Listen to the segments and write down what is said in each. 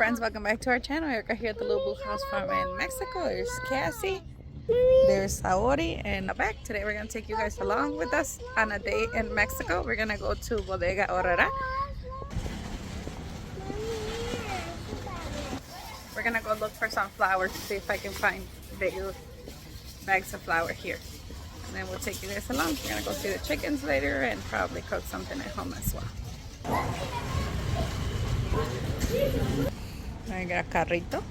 friends, welcome back to our channel. We're here at the Little Blue House Farm in Mexico. There's Cassie, there's Saori, and Abek. Today we're going to take you guys along with us on a day in Mexico. We're going to go to Bodega Aurrera. We're going to go look for some flowers to see if I can find bigger bags of flour here. And then we'll take you guys along. We're going to go see the chickens later and probably cook something at home as well. I got a carrito.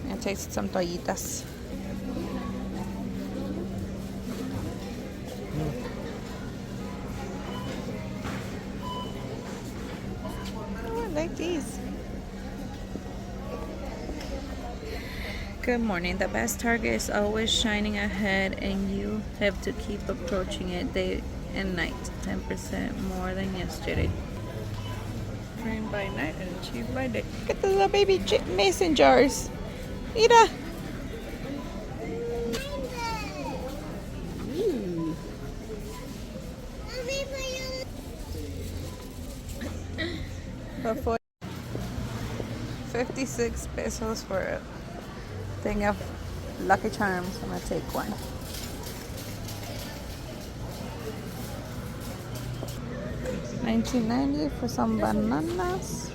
I'm gonna taste some toallitas. Oh, I like these. Good morning. The best target is always shining ahead and you have to keep approaching it day and night. 10% more than yesterday. Rain by night and cheap by day. Look at the little baby mason jars. Mira. For 56 pesos for a thing of Lucky Charms. I'm gonna take one. $19.90 for some bananas.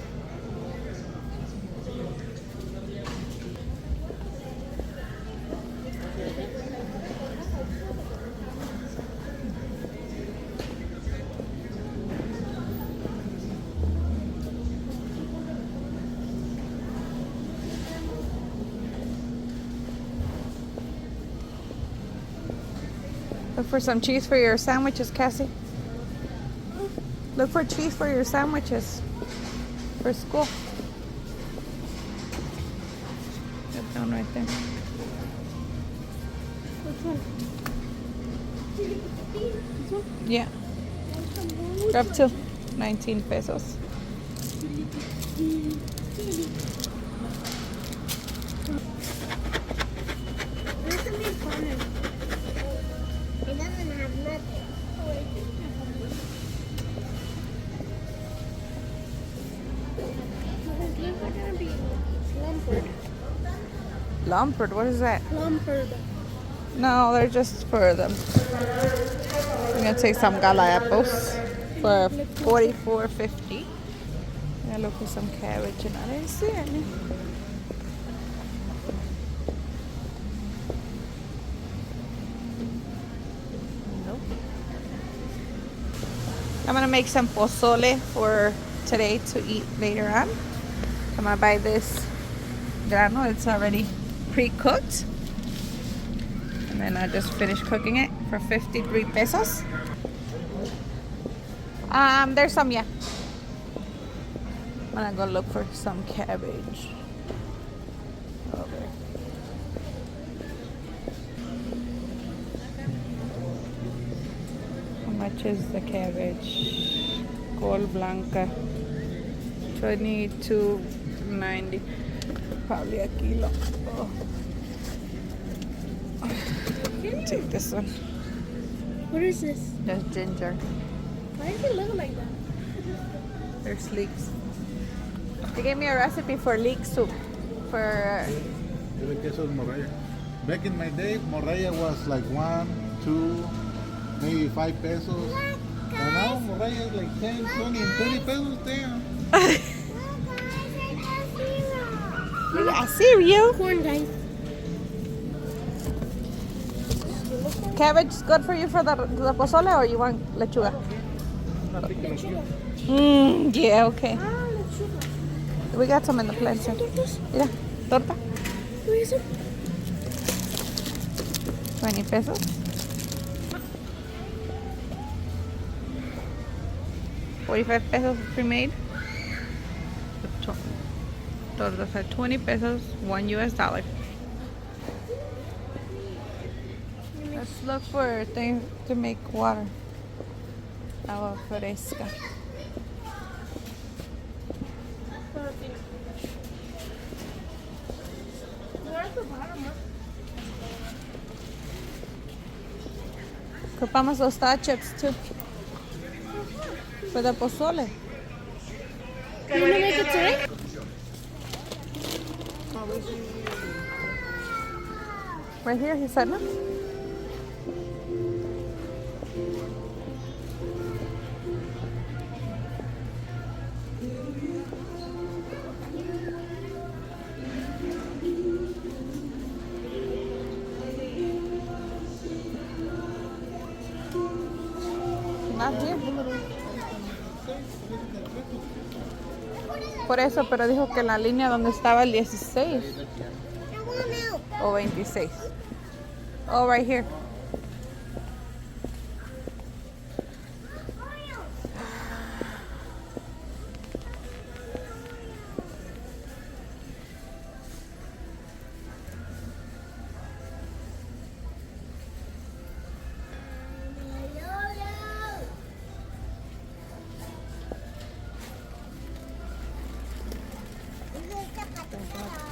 Look for some cheese for your sandwiches, Cassie. Look for cheese for your sandwiches for school. That down right there. Which one? This one? Yeah. Grab two. 19 pesos. This is the corner. It doesn't have nothing. These are gonna be lumpered. Lumpered? What is that? Lumpered. No, they're just for them. I'm gonna take some gala apples for $44.50. I'm gonna look for some cabbage and I didn't see any. Nope. I'm gonna make some pozole for today to eat later on. I'm gonna buy this grano. It's already pre-cooked. And then I just finished cooking it for 53 pesos. There's some, yeah. I'm gonna go look for some cabbage. Okay. How much is the cabbage? Col blanca. 22.90. Probably a kilo. Oh. Take this one. What is this? That's ginger. Why does it look like that? There's leeks. They gave me a recipe for leek soup. For Back in my day, morraya was like 1, 2, maybe 5 pesos. And now morraya is like 10, 20, and 30 pesos. Damn. a cereal. Corn, guys. Cabbage is good for you for the pozole, or you want lechuga? Lechuga. Yeah, okay. Ah, lechuga. We got some in the plant. Mira, torta. Where is it? 20 pesos. 45 pesos pre-made. Tortas are 20 pesos, $1 US. Let's look for things to make water. Agua fresca. Ocupamos those star chips too. For the pozole. You want to make it today? Right here, he said no. Not here. Por eso, pero dijo que en la línea donde estaba el 16 o 26. Oh, right here.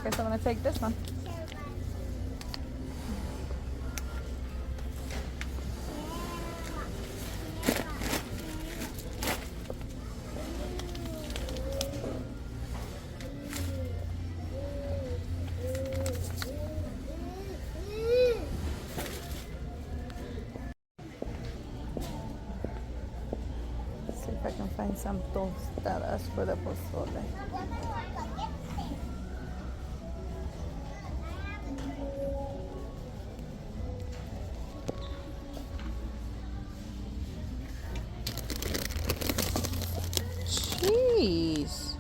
Guess I'm gonna take this one. See if I can find some tostadas for the pozole. Jeez.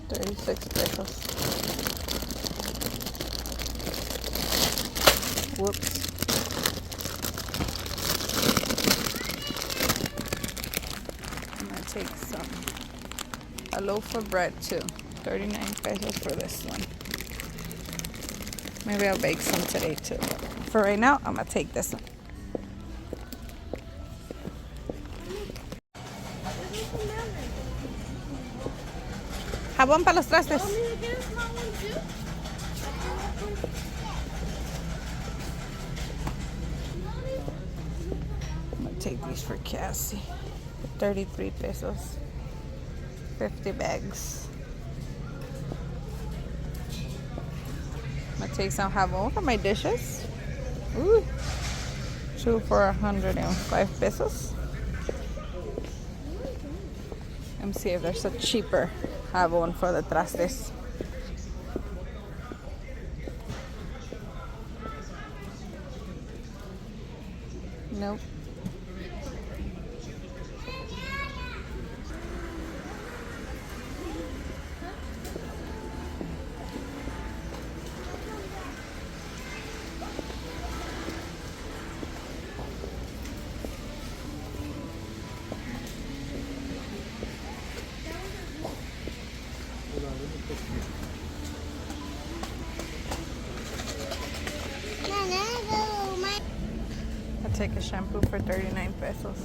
$36. Whoops. I'm gonna take a loaf of bread too. 39 pesos for this one. Maybe I'll bake some today too. For right now, I'm gonna take this one. Jabón para los trastes. I'm gonna take these for Cassie. 33 pesos. 50 bags. I'm gonna take some jabón for my dishes. Ooh. 2 for 105 pesos. Let me see if there's a cheaper jabón for the trastes. Nope. I'll take a shampoo for 39 pesos.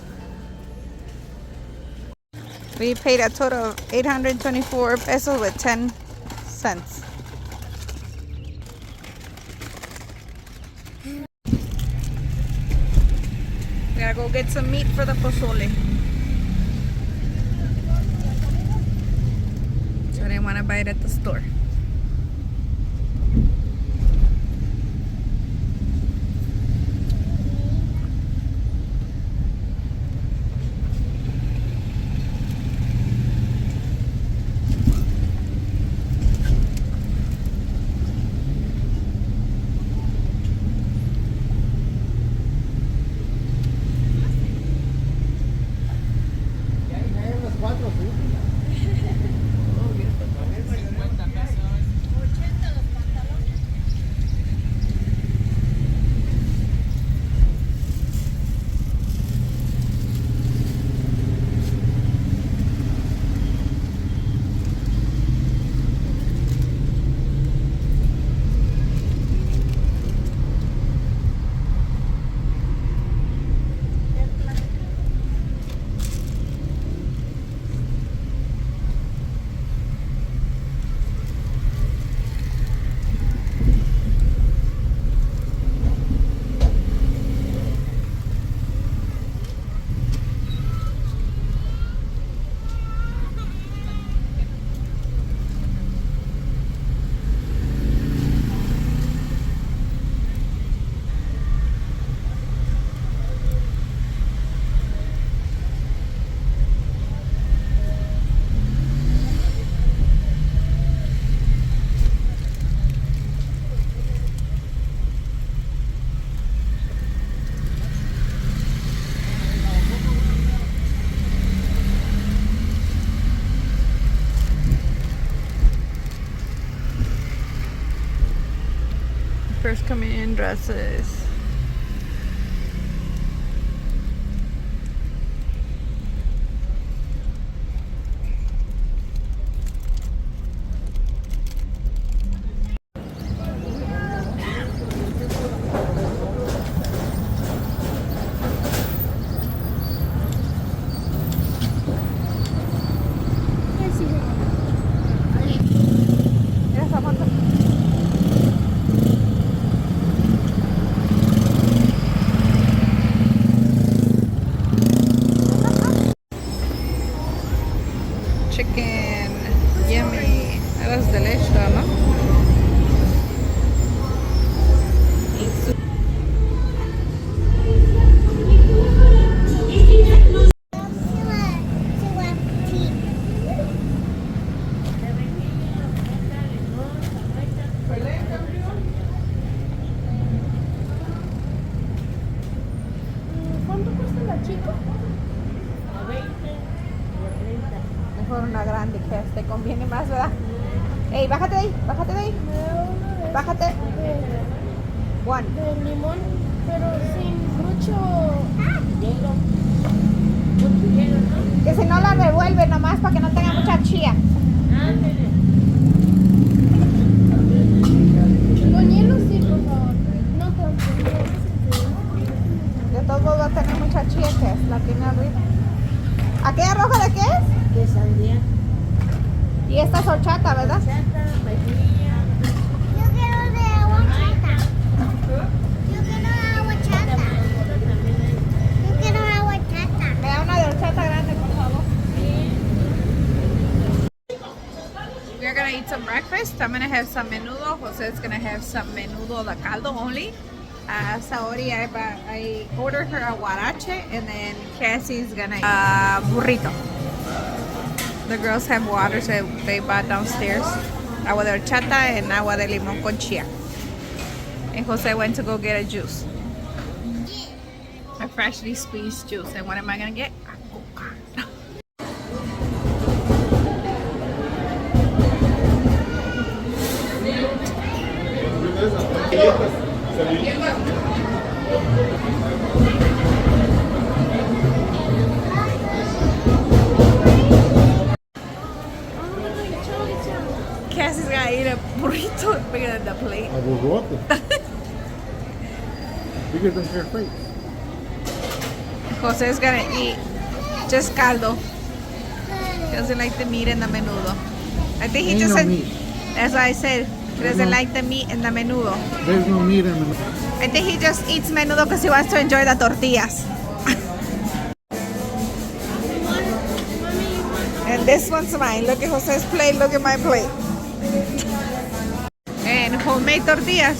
We paid a total of 824 pesos with 10 cents. We gotta go get some meat for the pozole. So I didn't want to buy it at the store. workers coming in dresses. Chicken, yummy. That was delicious, no? ¿Cuánto cuesta la chica? Mejor una grande que te conviene más, ¿verdad? Ey, bájate de ahí, bájate de ahí. Bájate. One. De limón, pero sin mucho hielo. Que si no la revuelve nomás para que no tenga mucha chía. Con hielo sí, por favor. No tanto. De todos modos va a tener mucha chía que es, la tiene arriba. ¿Aquella roja de qué es? De sandía. Y esta es horchata, ¿verdad? Yo quiero de aguachata. Yo quiero aguachata. Yo quiero aguachata. Me da una de horchata grande, por favor. We're gonna eat some breakfast. I'm gonna have some menudo. Jose's gonna have some menudo de caldo only. Saori, I ordered her a huarache, and then Cassie's gonna burrito. The girls have water that they bought downstairs. Agua de horchata and agua de limón con chía. And Jose went to go get a juice. A freshly squeezed juice. And what am I gonna get? A Coca. Cassie's gonna eat a burrito bigger than the plate. A burrote. Bigger than her face. Jose's gonna eat just caldo. He doesn't like the meat in the menudo. I think he Ain't just no said, meat. that's why I said he doesn't like the meat in the menudo. There's no meat in the I think he just eats menudo because he wants to enjoy the tortillas. And this one's mine. Look at Jose's plate, look at my plate. And homemade tortillas.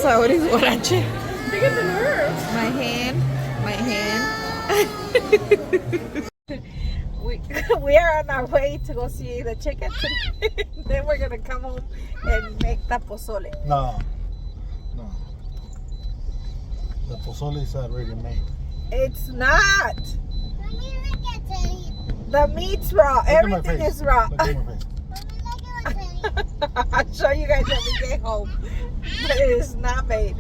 So what is huarache? Bigger than her. My hand. we are on our way to go see the chickens. Then we're gonna come home and make the pozole. No. The pozole is already made. It's not. Mommy, look at it. The meat's raw. Look at my Everything face. is raw. Look at my face. Mommy, look at it. I'll show you guys when we get home. But it is not made.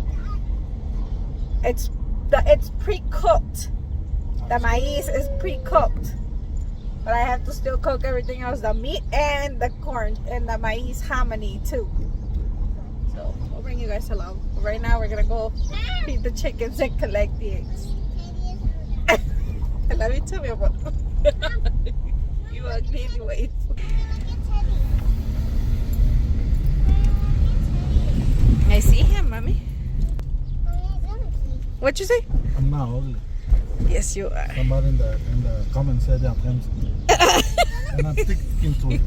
It's pre-cooked. The maize is pre-cooked. But I have to still cook everything else. The meat and the corn and the maize hominy too. So I'll bring you guys along. Right now we're gonna go feed the chickens and collect the eggs. I love you too, mi amor. You ugly anyways. I see him, mommy. What you say? I'm not ugly. Yes, you are. Somebody in the comments said that I'm and I'm sticking to it.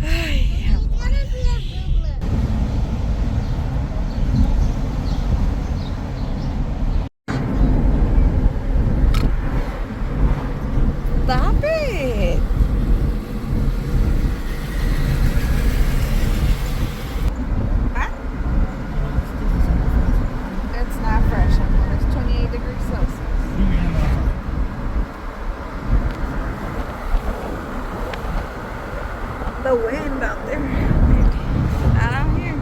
Ay, amor. Stop it. Huh? It's not fresh, amor. It's 28 degrees Celsius. the wind out there. Maybe. Not out here.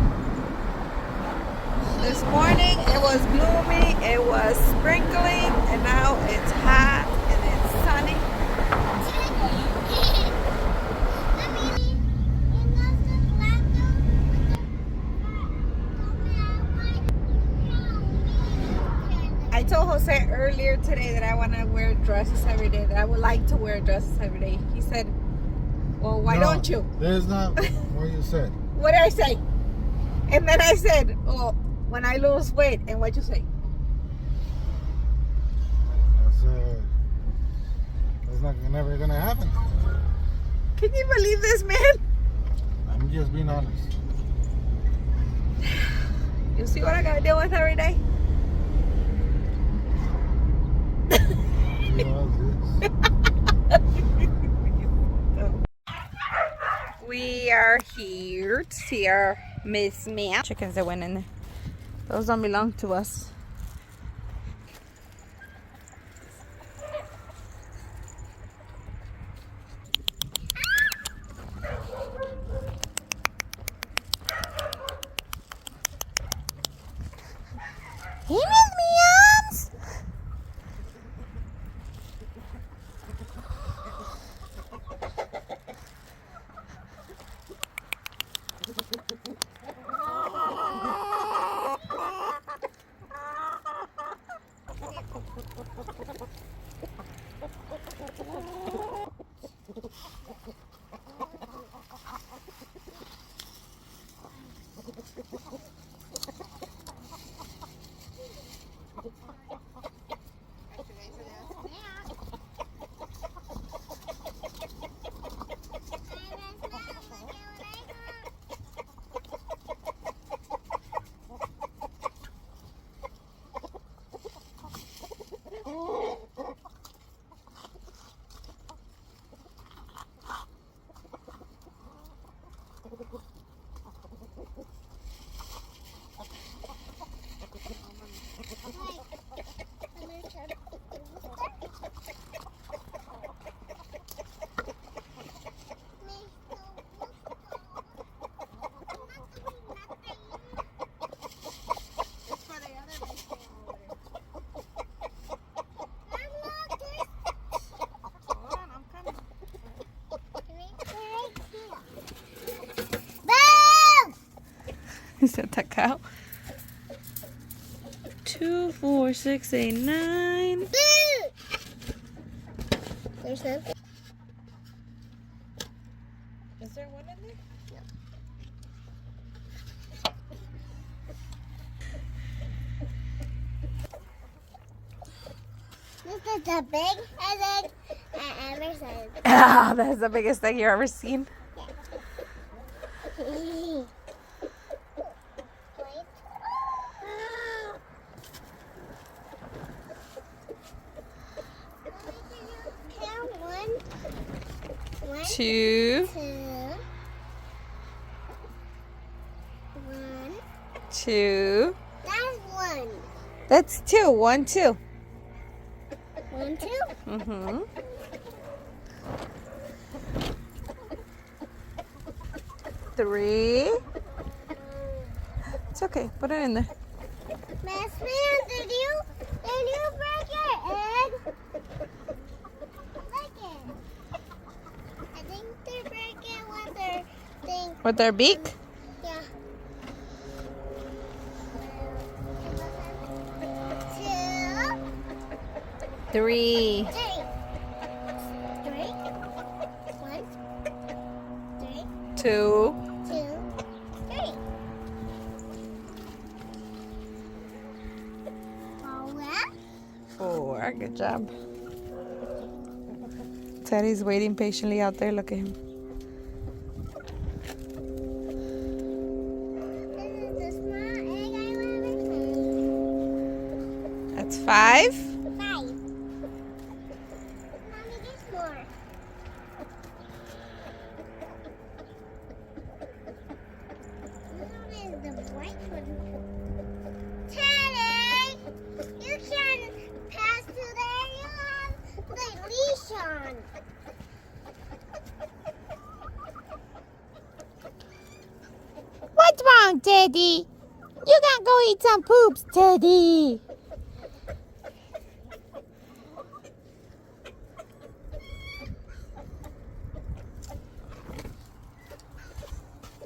This morning it was gloomy, it was sprinkling, and now it's hot and it's sunny. I told Jose earlier today that I want to wear dresses every day, that I would like to wear dresses every day. He said, well, why don't you? There's not what you said. What did I say? And then I said, oh, when I lose weight. And what'd you say? That's not never gonna happen. Can you believe this, man? I'm just being honest. You see what I gotta deal with every day? We are here to see our Miss Man. Chickens that went in there. Those don't belong to us. Hey, Miss Meows! He said that cow. 2, 4, 6, 8, 9. There's nothing. Is there one in there? This is the big egg I ever seen. Ah, that's the biggest thing you've ever seen. Two. 2. That's one. That's 2. 1, 2. 1, 2. Mm-hmm. 3. It's okay. Put it in there. Best man, did you break your egg? Look it. I think they break it with their thing. With their beak? Yeah. 2, 3. 3. 3. 1, 3, 2. 2, 3. 4. Good job. Teddy's waiting patiently out there. Look at him. This is the small egg I've ever seen. That's 5. 5. Mommy, there's more. This one is the white one. Teddy, you can pass to there. You have the leash on. on, Teddy. You gotta go eat some poops, Teddy.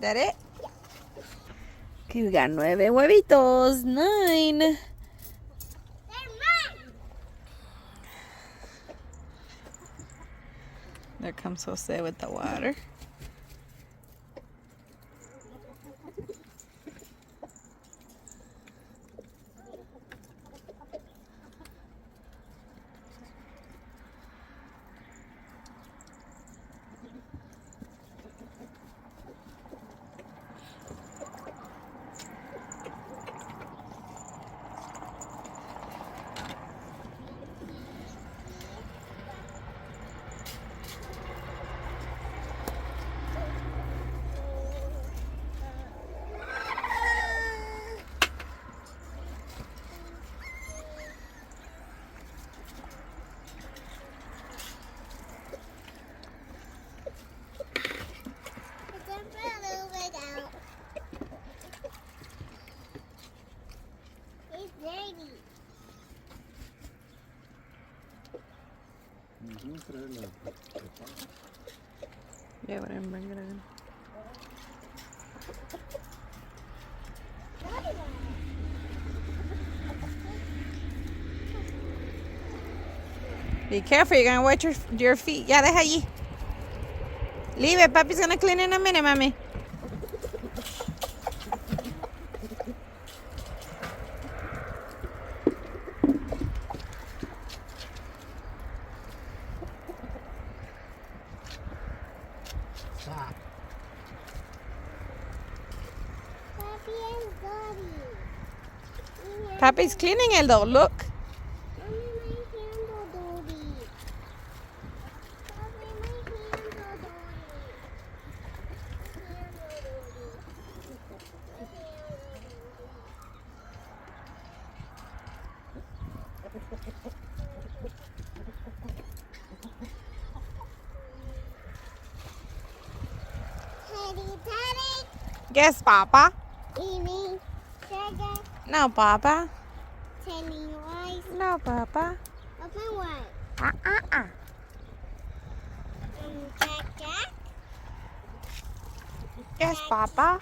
That it? Okay, we got 9 huevitos. 9. They're mine. There comes Jose with the water. Yeah, but I didn't bring it in. Be careful, you're gonna wet your feet. Ya deja allí. Leave it, Papi's gonna clean it in a minute, Mami. Papi's cleaning it though, look. Yes, Papa. Eating sugar. No, Papa. Telling lies. No, Papa. Open what? Uh. Jack. Yes, Papa.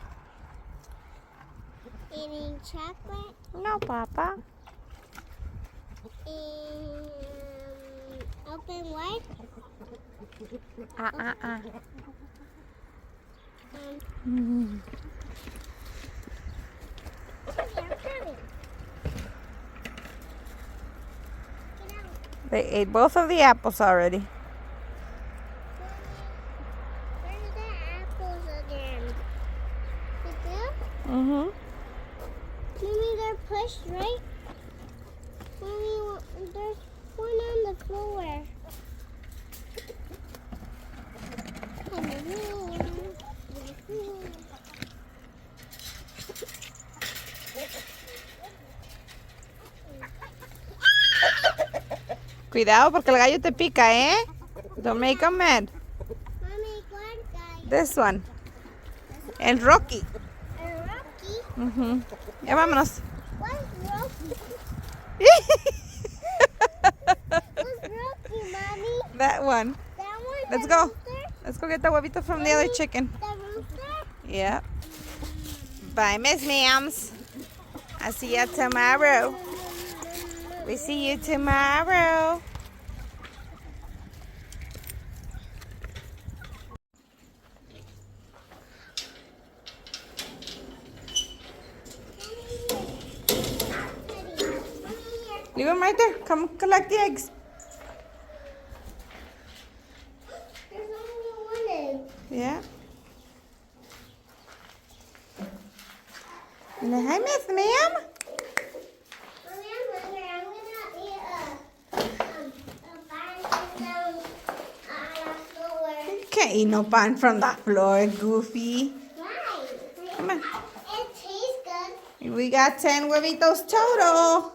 Eating chocolate. No, Papa. Open what? They ate both of the apples already. Where's the apples again? Mm-hmm. Mommy, they're pushed, right? Mommy, there's one on the floor. Cuidado porque el gallo te pica, ¿eh? Don't make him mad. Mommy, what guy? This one. El Rocky. Rocky? Ya vámonos. What's Rocky? What's Rocky, Mommy? That one. That one? Let's the go. rooster? Let's go get the huevito from the other chicken. The rooster? Yeah. Bye, Miss Ma'ams. I'll see you tomorrow. We see you tomorrow. Leave them right there. Come collect the eggs. There's only one egg. Yeah. Hi, Miss Ma'am. Mommy, I'm hungry. I'm gonna eat a bun down on the floor. You can't eat no pan from the floor, Goofy. Why? Come on. It tastes good. We got 10 huevitos total.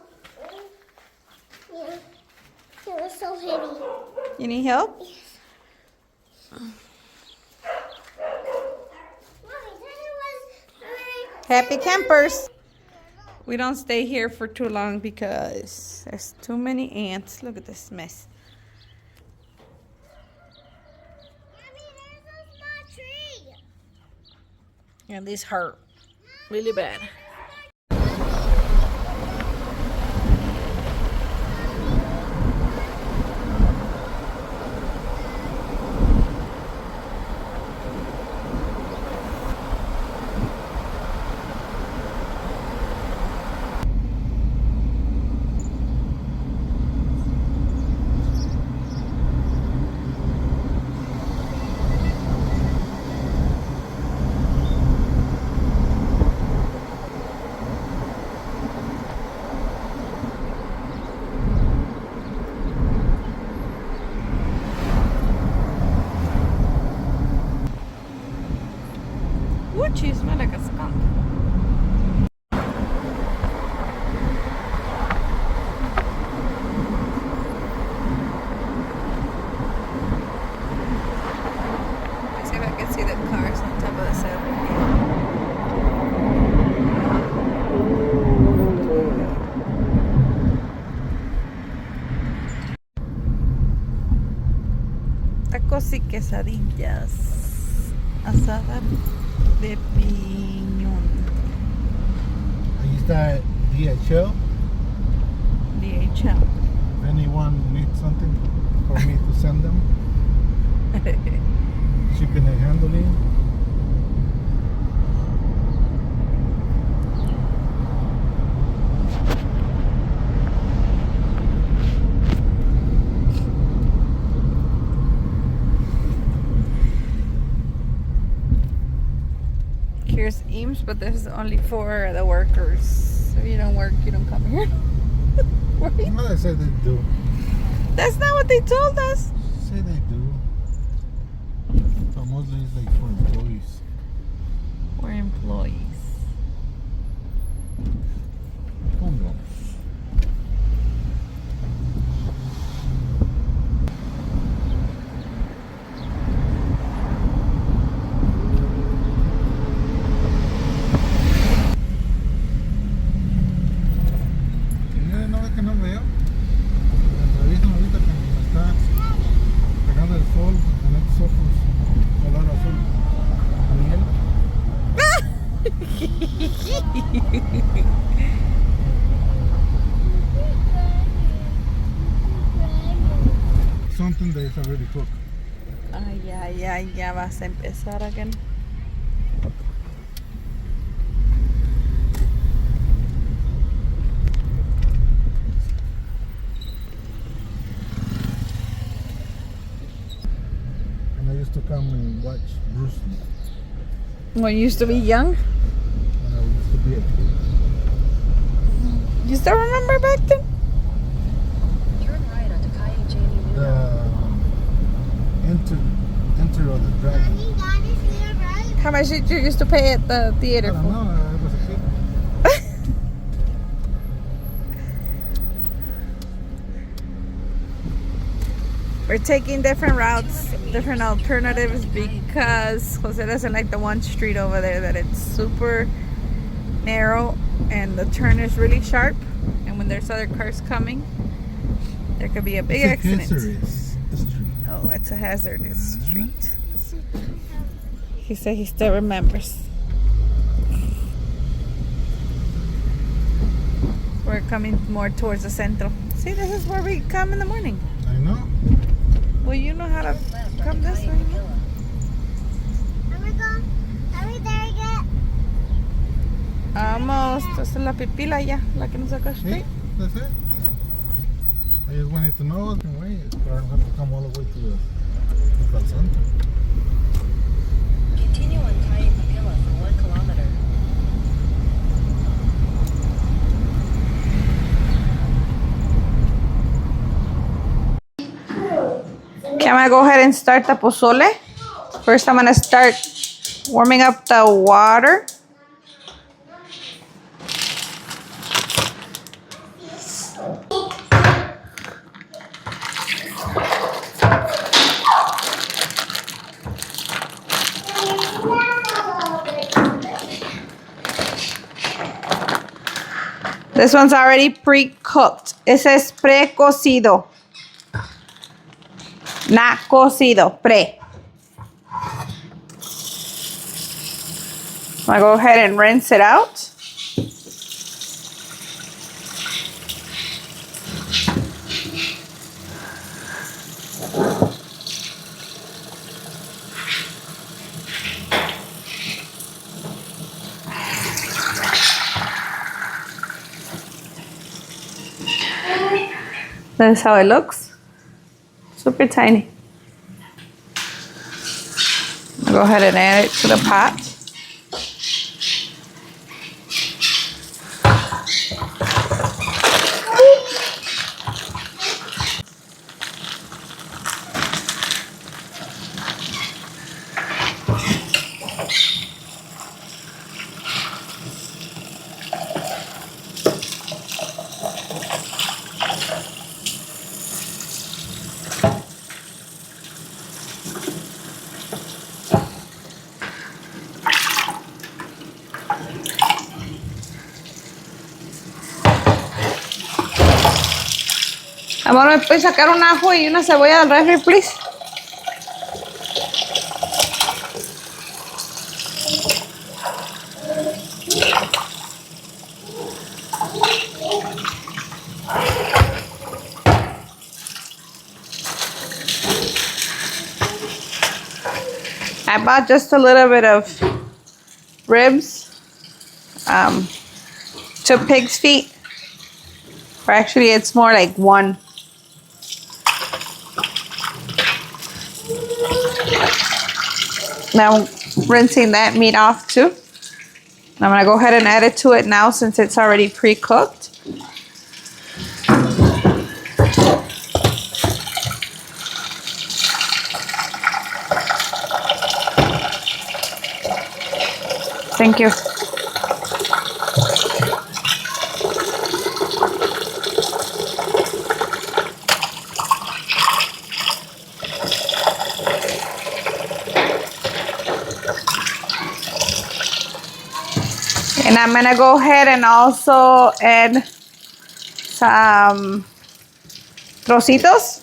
Yeah. It was so heavy. You need help? Mommy, tell me Happy campers. We don't stay here for too long because there's too many ants. Look at this mess. Mommy, there's a small tree. And these hurt really bad. Ooh, you smell like a skunk. Let's see if I can see the cars on top of the sidewalk. Tacos y quesadillas. Asada de piñón. Ahí está DHL. DHL. If anyone needs something for me to send them, shipping and handling. Here's Eames, but this is only for the workers. If you don't work, you don't come here. Right? Well, they say they do. That's not what they told us. Say they do. But mostly it's like for employees. We're employees. Home runs. Que no veo. Me revisan ahorita que me está pegando el sol en estos ojos color azul. Something that is already cooked. Ay, ya vas a empezar again. I used to come and watch Bruce Lee When you used to be young? when I used to be a kid. You still remember back then? Turn right onto Kaiyuchani The enter of the dragon. Mommy, that is here, right? How much did you used to pay at the I theater don't for? know, I was a kid. We're taking different routes, different alternatives because Jose doesn't like the one street over there that it's super narrow and the turn is really sharp, and when there's other cars coming there could be a big It's a accident. hazardous street. Oh, it's a hazardous street. He said he still remembers. We're coming more towards the central. See, this is where we come in the morning. I know. Well, you know how to come this way. Are we there yet? Almost. Esa es la pipila ya, la que nos saca See, straight. that's it. I just wanted to know the way. I don't have to come all the way to the center. Continue on Kaiyuchani for 1 kilometer. Can I go ahead and start the pozole? First, I'm gonna start warming up the water. This one's already pre-cooked. Ese es pre-cocido. Not cocido, pre. I'm gonna go ahead and rinse it out. That's how it looks. Super tiny. I'll go ahead and add it to the pot. Amor, ¿me puedes sacar un ajo y una cebolla del refri, please? I bought just a little bit of ribs, 2 pig's feet, or actually it's more like 1. Now I'm rinsing that meat off too. I'm gonna go ahead and add it to it now since it's already pre-cooked. Thank you. And I'm gonna go ahead and also add some trocitos.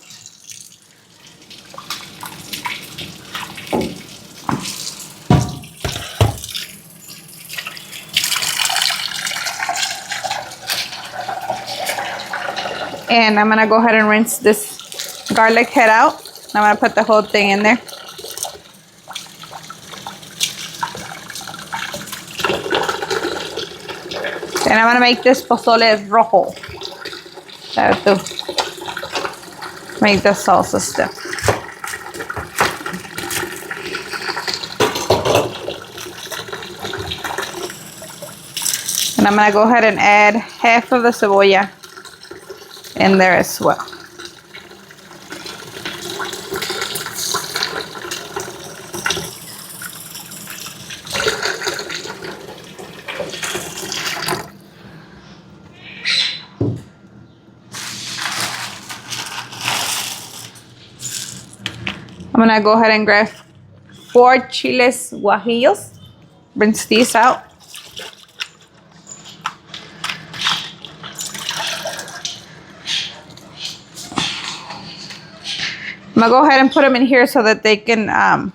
And I'm gonna go ahead and rinse this garlic head out. I'm gonna put the whole thing in there. And I'm gonna make this pozole rojo. To make the salsa stuff. And I'm gonna go ahead and add half of the cebolla in there as well. I'm gonna go ahead and grab 4 chiles guajillos. Rinse these out. I'm gonna go ahead and put them in here so that they can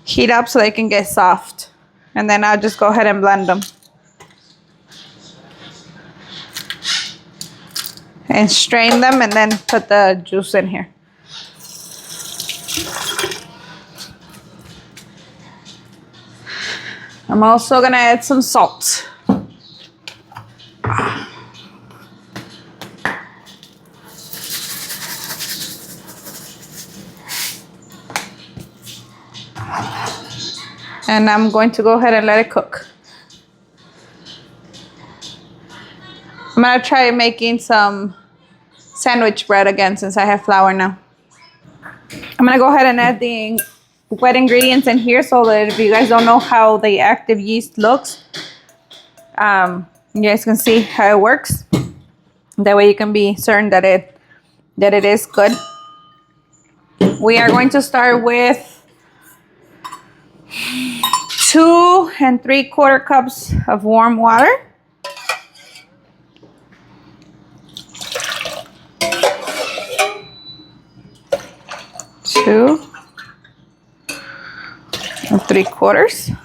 heat up so they can get soft. And then I'll just go ahead and blend them. And strain them and then put the juice in here. I'm also gonna add some salt. And I'm going to go ahead and let it cook. I'm gonna try making some sandwich bread again since I have flour now. I'm gonna go ahead and add the wet ingredients in here so that if you guys don't know how the active yeast looks, you guys can see how it works. That way you can be certain that it is good. We are going to start with 2 3/4 cups of warm water. 2 3/4.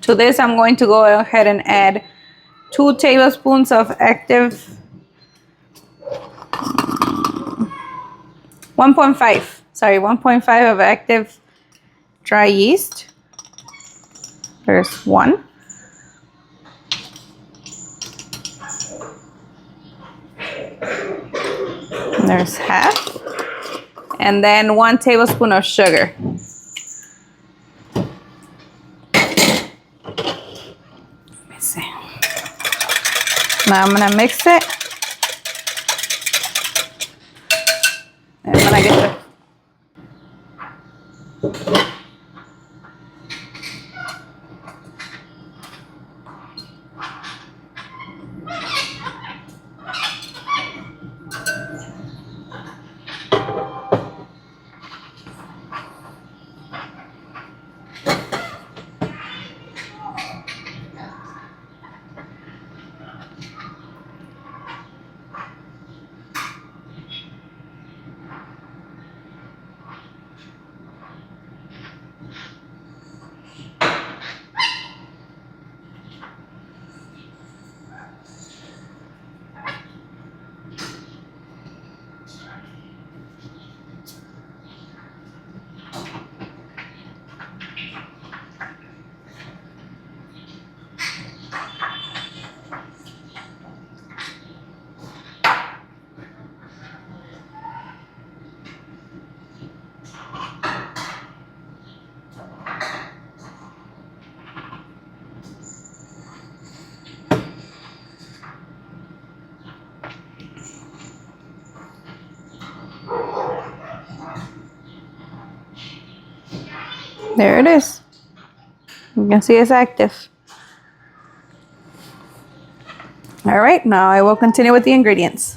To this, I'm going to go ahead and add 2 tablespoons of active 1.5. Sorry, 1.5 of active dry yeast. There's 1. There's half. And then 1 tablespoon of sugar. Let me see. Now I'm gonna mix it. And when I get the there it is. You can see it's active. All right, now I will continue with the ingredients.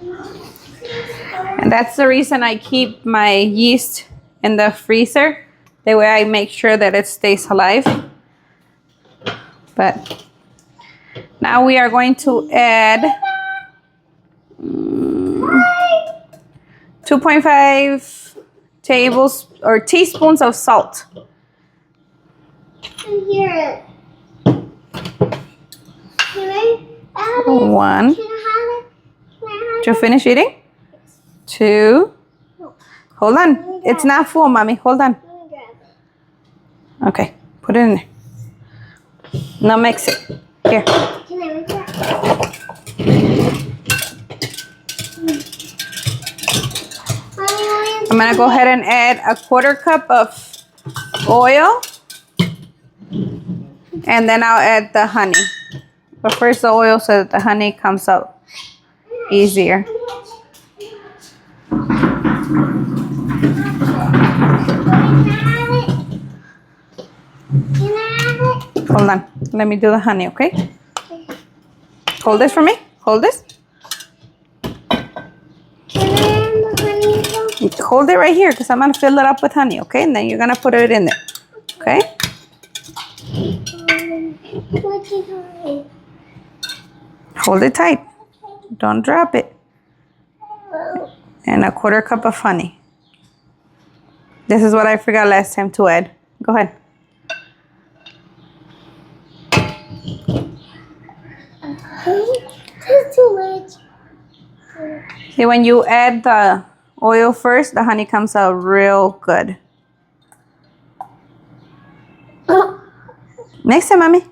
And that's the reason I keep my yeast in the freezer. That way I make sure that it stays alive. But now we are going to add 2.5 teaspoons of salt. Here. Can I have it? 1. Can I have it? Can I have Did you finish eating? 2. Hold on. It's not full, mommy. Hold on. Let me grab it. Okay. Put it in there. Now mix it. Here. Can I make that? I'm going to go ahead and add a 1/4 cup of oil. And then I'll add the honey. But first the oil so that the honey comes out easier. Can I have it? Can I have it? Hold on. Let me do the honey, okay? Hold this for me. Hold this. Can I have the honey though? Hold it right here because I'm going to fill it up with honey, okay? And then you're going to put it in there, okay? What's it honey? Hold it tight. Don't drop it. And a 1/4 cup of honey. This is what I forgot last time to add. Go ahead. That's too much. See, when you add the oil first, the honey comes out real good. Mix it, mommy.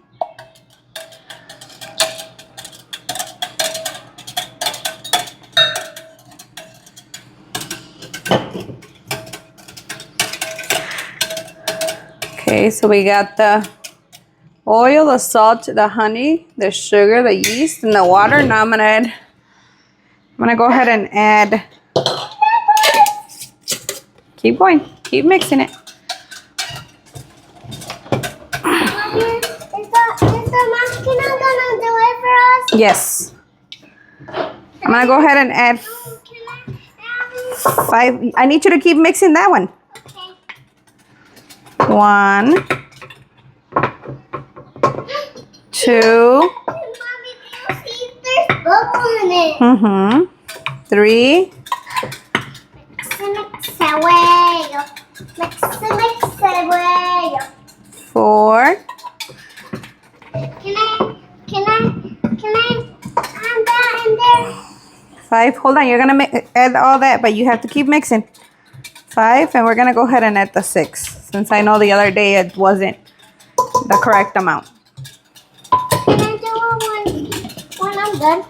Okay, so we got the oil, the salt, the honey, the sugar, the yeast, and the water. Now I'm gonna go ahead and add. Keep going. Keep mixing it. Is the machina gonna do it for us? Yes. I'm gonna go ahead and add Can I have it? 5. I need you to keep mixing that one. Okay. 1, 2, Mommy, do you see there's bubble in it? 3, huevo. Mix el huevo. 4. Can I add that in there? 5. Hold on, you're gonna add all that, but you have to keep mixing. 5, and we're gonna go ahead and add the 6, since I know the other day it wasn't the correct amount. Can I do it when I'm done?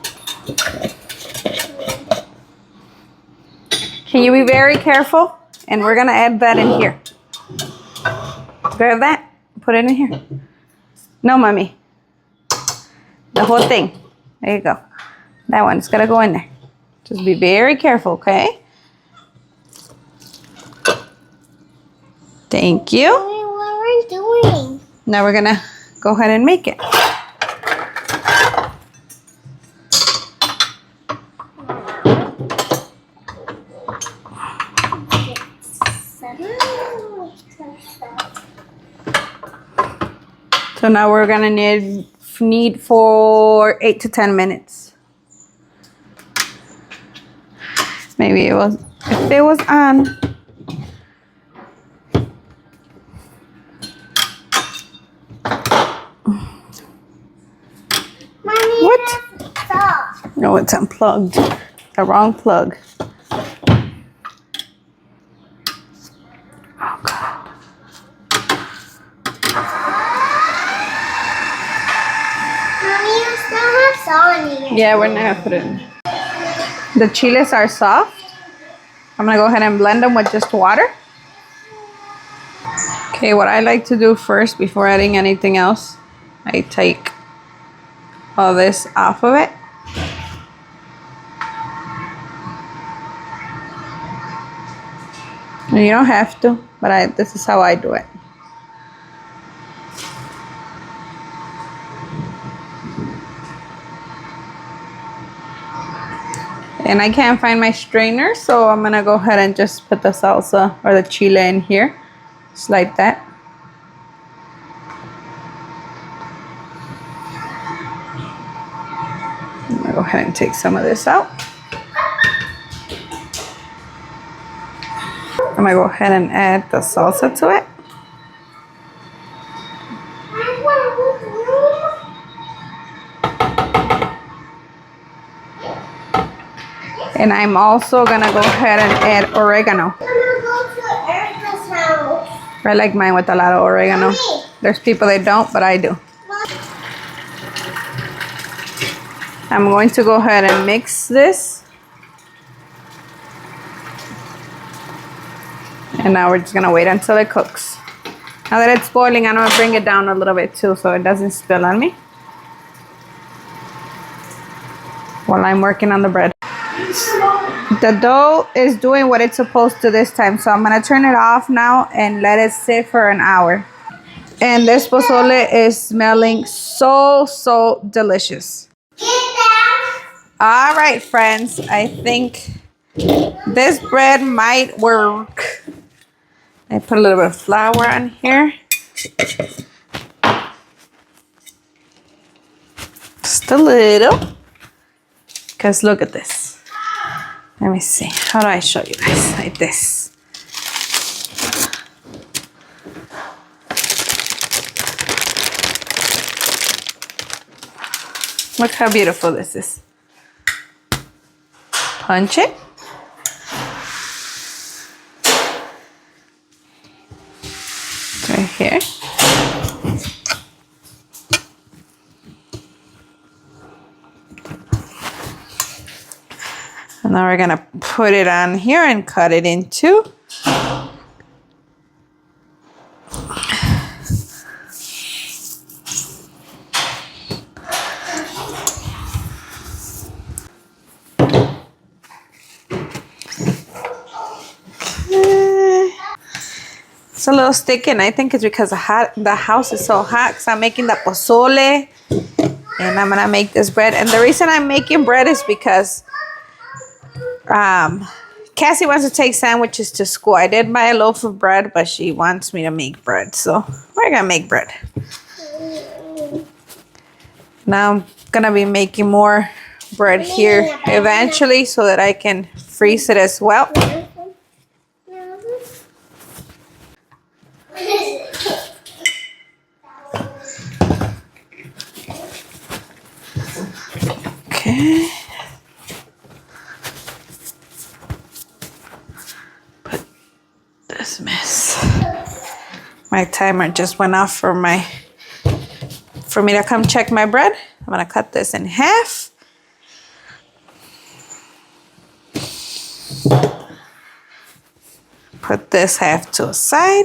Can you be very careful? And we're gonna add that in here. Grab that, put it in here. No, mommy. The whole thing. There you go. That one's gotta go in there. Just be very careful, okay? Thank you. What we're doing? Now we're gonna go ahead and make it. So now we're gonna need for 8 to 10 minutes. Maybe it was, if it was on. Mommy, What? Stop. No, it's unplugged. The wrong plug. Oh God. Mommy, you still have salt in here. Yeah, we're not gonna put it in. The chiles are soft. I'm gonna go ahead and blend them with just water. Okay, what I like to do first before adding anything else, I take all this off of it. And you don't have to, but this is how I do it. And I can't find my strainer, so I'm gonna go ahead and just put the salsa or the chile in here, just like that. I'm gonna go ahead and take some of this out. I'm gonna go ahead and add the salsa to it. And I'm also gonna go ahead and add oregano. I'm gonna go to Erica's house. I like mine with a lot of oregano. There's people that don't, but I do. I'm going to go ahead and mix this. And now we're just gonna wait until it cooks. Now that it's boiling, I'm gonna bring it down a little bit too so it doesn't spill on me while I'm working on the bread. The dough is doing what it's supposed to this time, so I'm gonna turn it off now and let it sit for an hour. And this pozole is smelling so delicious. All right, friends, I think this bread might work. I put a little bit of flour on here. Just a little. Because look at this. Let me see. How do I show you guys? Like this. Look how beautiful this is. Punch it. Right here. And now we're gonna put it on here and cut it in two. It's a little sticky, and I think it's because the house is so hot because I'm making the pozole and I'm gonna make this bread. And the reason I'm making bread is because Cassie wants to take sandwiches to school. I did buy a loaf of bread, but she wants me to make bread, so we're gonna make bread. Now I'm gonna be making more bread here eventually so that I can freeze it as well. My timer just went off for me to come check my bread. I'm gonna cut this in half. Put this half to a side.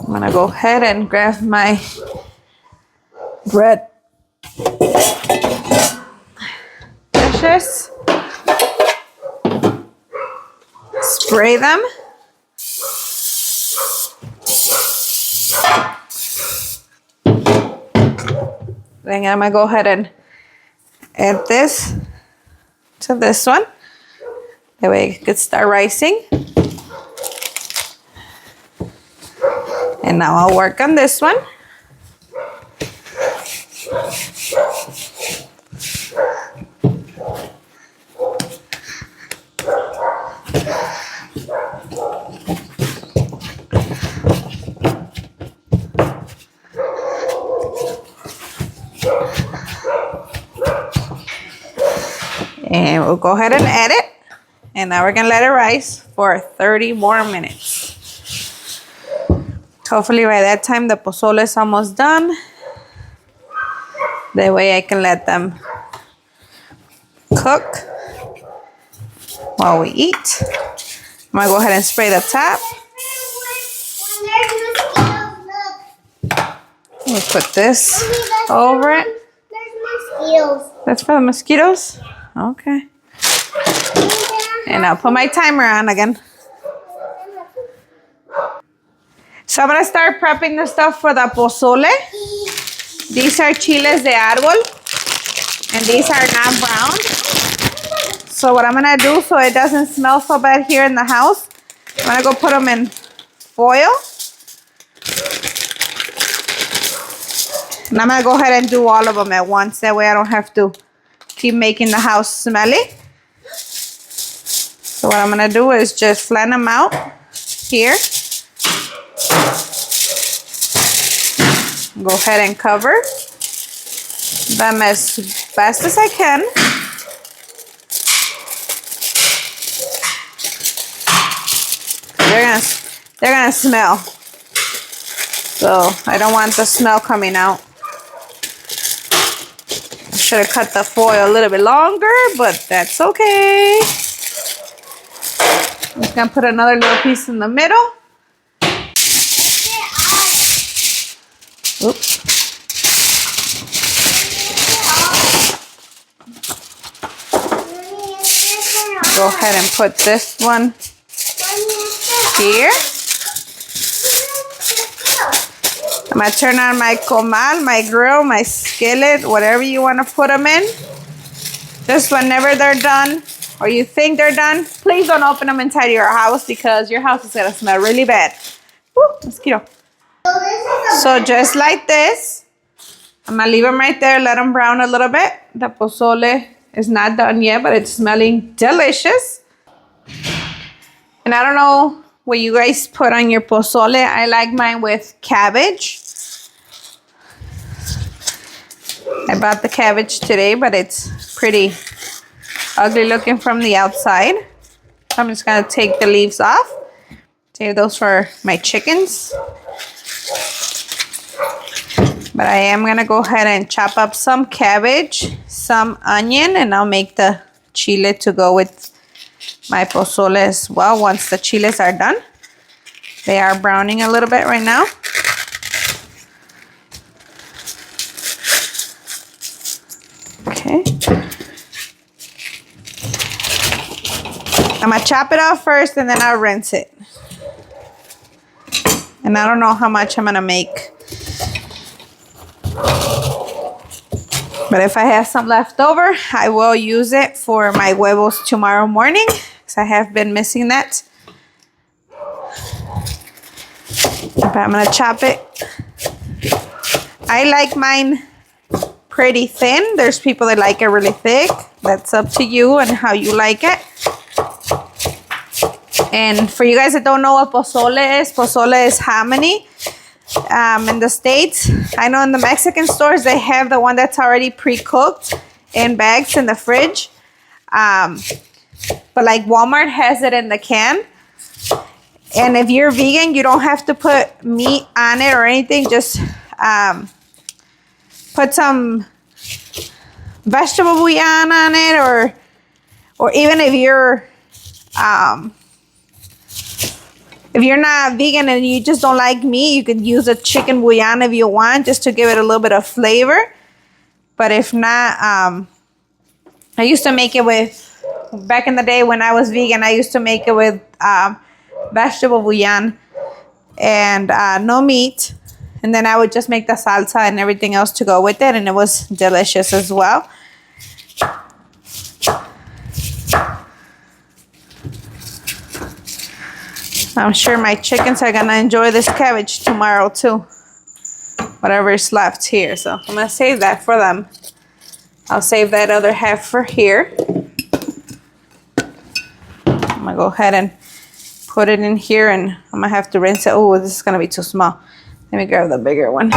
I'm gonna go ahead and grab my bread dishes, spray them. Then I'm gonna go ahead and add this to this one. That way it could start rising. And now I'll work on this one. And we'll go ahead and add it. And now we're gonna let it rise for 30 more minutes. Hopefully by that time the pozole is almost done. That way I can let them cook while we eat. I'm gonna go ahead and spray the top. We'll put this over it. There's mosquitoes. That's for the mosquitoes? Okay. And I'll put my timer on again. So I'm gonna start prepping the stuff for the pozole. These are chiles de árbol, and these are not browned. So what I'm gonna do, so it doesn't smell so bad here in the house, I'm gonna go put them in foil. And I'm gonna go ahead and do all of them at once. That way I don't have to keep making the house smelly. So what I'm gonna do is just flatten them out here. Go ahead and cover them as fast as I can. They're gonna smell. So I don't want the smell coming out. I should have cut the foil a little bit longer, but that's okay. I'm just gonna put another little piece in the middle. Oops. Go ahead and put this one here. I'm gonna turn on my comal, my grill, my skillet, whatever you want to put them in. Just whenever they're done, or you think they're done, please don't open them inside your house because your house is gonna smell really bad. Woo, mosquito. So just like this, I'm gonna leave them right there, let them brown a little bit. The pozole is not done yet, but it's smelling delicious. And I don't know what you guys put on your pozole. I like mine with cabbage. I bought the cabbage today, but it's pretty ugly looking from the outside. I'm just gonna take the leaves off. Save those for my chickens. But I am gonna go ahead and chop up some cabbage, some onion, and I'll make the chile to go with my pozole as well once the chiles are done. They are browning a little bit right now. Okay. I'm gonna chop it off first and then I'll rinse it. And I don't know how much I'm gonna make. But if I have some left over, I will use it for my huevos tomorrow morning because I have been missing that. But I'm gonna chop it. I like mine pretty thin. There's people that like it really thick. That's up to you and how you like it. And for you guys that don't know what pozole is hominy. In the States, I know in the Mexican stores, they have the one that's already pre-cooked in bags in the fridge. But like Walmart has it in the can. And if you're vegan, you don't have to put meat on it or anything. Just put some vegetable bouillon on it, or even if you're not vegan and you just don't like meat, you could use a chicken bouillon if you want, just to give it a little bit of flavor. But if not, I used to make it with, back in the day when I was vegan, I used to make it with vegetable bouillon and no meat. And then I would just make the salsa and everything else to go with it. And it was delicious as well. I'm sure my chickens are gonna enjoy this cabbage tomorrow too. Whatever is left here. So I'm gonna save that for them. I'll save that other half for here. I'm gonna go ahead and put it in here, and I'm gonna have to rinse it. Oh, this is gonna be too small. Let me grab the bigger one.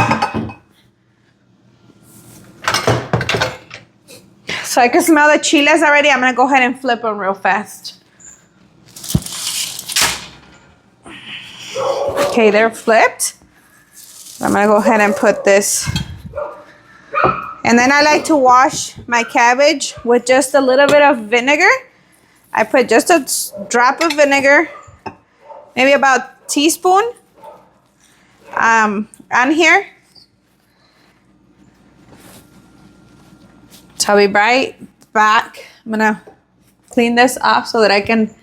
So I can smell the chiles already. I'm gonna go ahead and flip them real fast. Okay, they're flipped. I'm gonna go ahead and put this. And then I like to wash my cabbage with just a little bit of vinegar. I put just a drop of vinegar, maybe about a teaspoon on here. So I'll be right back. I'm gonna clean this off so that I can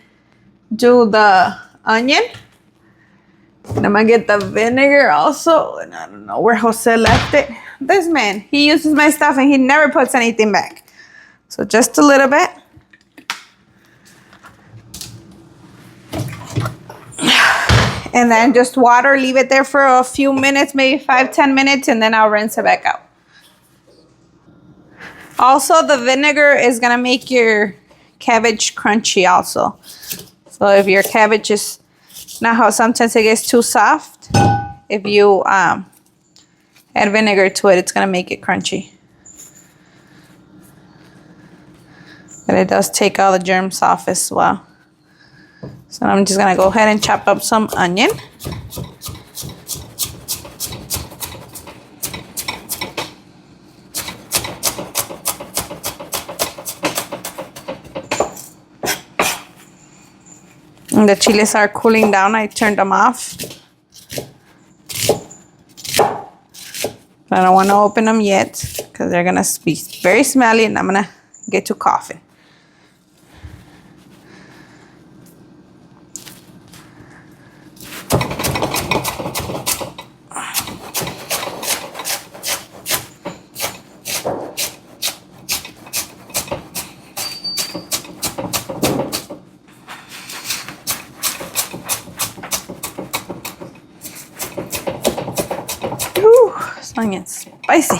do the onion. And I'm gonna get the vinegar also. And I don't know where Jose left it. This man, he uses my stuff and he never puts anything back. So just a little bit. And then just water, leave it there for a few minutes, maybe 5-10 minutes, and then I'll rinse it back out. Also, the vinegar is gonna make your cabbage crunchy also. So if your cabbage is, not how sometimes it gets too soft, if you add vinegar to it, it's gonna make it crunchy. But it does take all the germs off as well. So I'm just gonna go ahead and chop up some onion. And the chiles are cooling down. I turned them off. I don't want to open them yet because they're gonna be very smelly and I'm gonna get to coughing. This onion's spicy.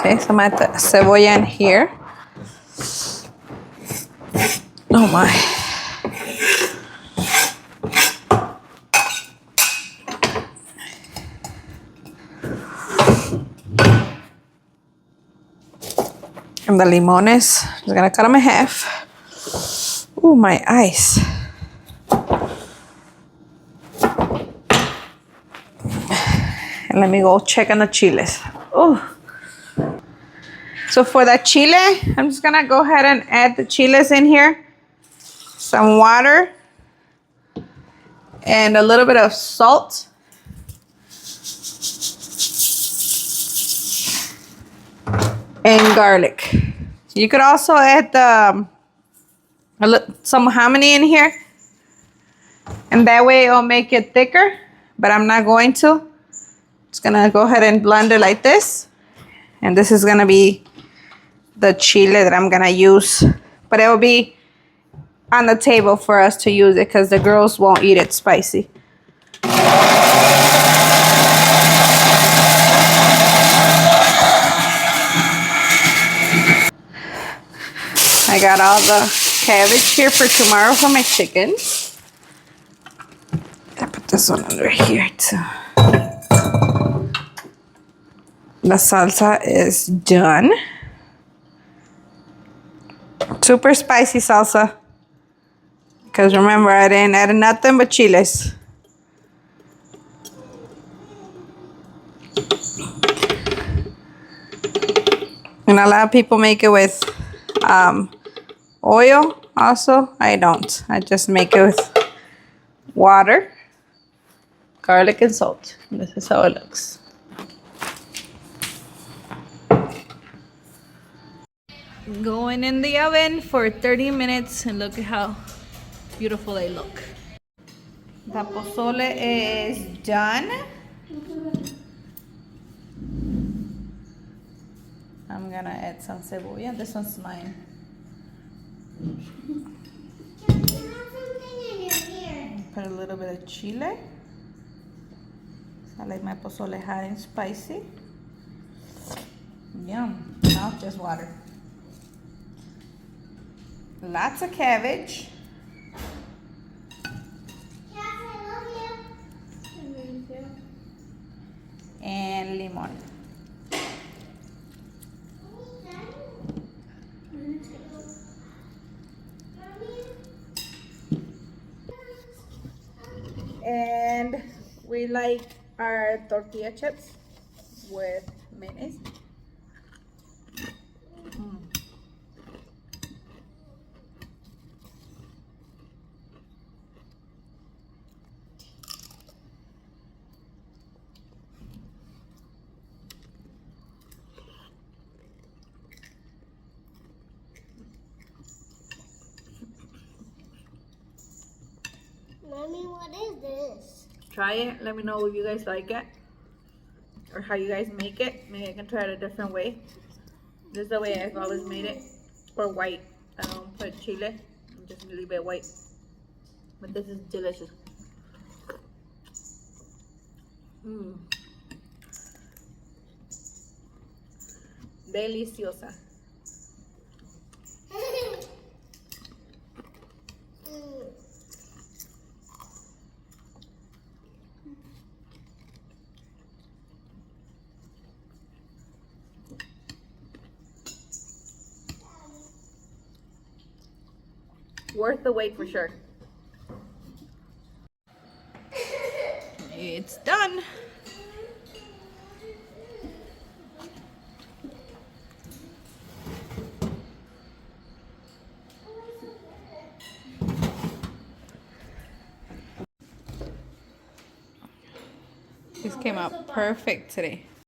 Okay, so I'm at the cebolla in here. Oh my. And the limones, I'm just gonna cut them in half. Ooh, my eyes. And let me go check on the chiles. Oh. So for the chile, I'm just gonna go ahead and add the chiles in here. Some water. And a little bit of salt. And garlic. You could also add some hominy in here. And that way it'll make it thicker. But I'm not going to. Just gonna go ahead and blend it like this. And this is gonna be the chile that I'm gonna use. But it will be on the table for us to use it because the girls won't eat it spicy. I got all the cabbage here for tomorrow for my chicken. I put this one under here too. The salsa is done. Super spicy salsa. Because remember, I didn't add nothing but chiles. And a lot of people make it with oil also. I don't. I just make it with water, garlic, and salt. This is how it looks. Going in the oven for 30 minutes and look at how beautiful they look. The pozole is done. I'm gonna add some cebolla. This one's mine. Put a little bit of chile. I like my pozole hot and spicy. Yum. Now just water. Lots of cabbage. And limon. And we like our tortilla chips with mayonnaise. Mommy, what is this? Try it. Let me know if you guys like it or how you guys make it. Maybe I can try it a different way. This is the way I've always made it. Or white. I don't put chile. I just leave it white. But this is delicious. Deliciosa. Worth the wait for sure. It's done. This came out perfect today.